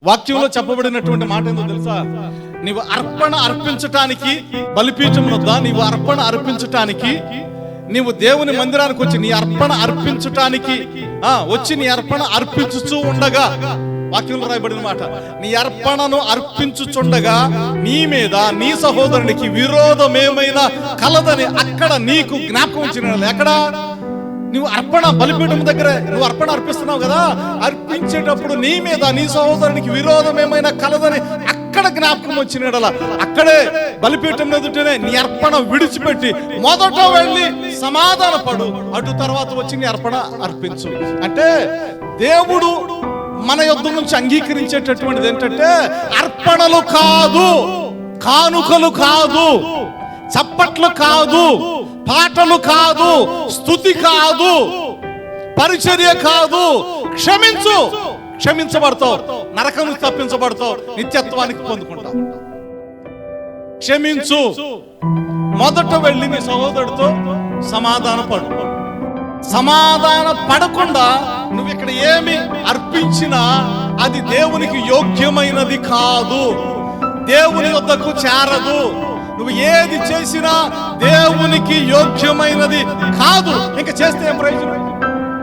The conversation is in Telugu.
వాక్యంలో చెప్పబడినటువంటి మాట ఏందో తెలుసా? నీవు అర్పణ అర్పించటానికి బలిపీఠం వద్ద నీవు అర్పణ అర్పించటానికి నీవు దేవుని మందిరానికి వచ్చి నీ అర్పణ అర్పించటానికి వచ్చి నీ అర్పణ అర్పించుచూ ఉండగా, వాక్యంలో రాయబడిన మాట, నీ అర్పణను అర్పించుచుండగా నీ మీద నీ సహోదరునికి విరోధమేమైనా కలదని అక్కడ నీకు జ్ఞాపకం వచ్చిన ఎక్కడ నువ్వు అర్పణ బలిపీఠం దగ్గర నువ్వు అర్పణ అర్పిస్తున్నావు కదా, అర్పించేటప్పుడు నీ మీద నీ సహోదరునికి విరోధం ఏమైనా కలదని అక్కడ జ్ఞాపకం వచ్చిన అక్కడే బలిపీఠం ఎదుటనే నీ అర్పణ విడిచిపెట్టి మొదట వెళ్ళి సమాధాన పడు, అటు తర్వాత వచ్చి నీ అర్పణ అర్పించు. అంటే దేవుడు మన యొద్ద నుంచి అంగీకరించేటటువంటిది ఏంటంటే అర్పణలు కాదు, కానుకలు కాదు, చప్పట్లు కాదు, పాటలు కాదు, స్తుతి కాదు, పరిచర్య కాదు. క్షమించు, క్షమించబడతావు, నరకం నుంచి తప్పించబడతావు, నిత్యత్వానికి పొందుకుంటావు. క్షమించు, మొదట వెళ్ళి నీ సహోదరుడితో సమాధాన పడు. సమాధాన పడకుండా నువ్వు ఇక్కడ ఏమి అర్పించినా అది దేవునికి యోగ్యమైనది కాదు, దేవుని వద్దకు చేరదు. నువ్వు ఏది చేసినా దేవునికి యోగ్యమైనది కాదు. ఇంకా చేస్తే ఏం ప్రయోజనం?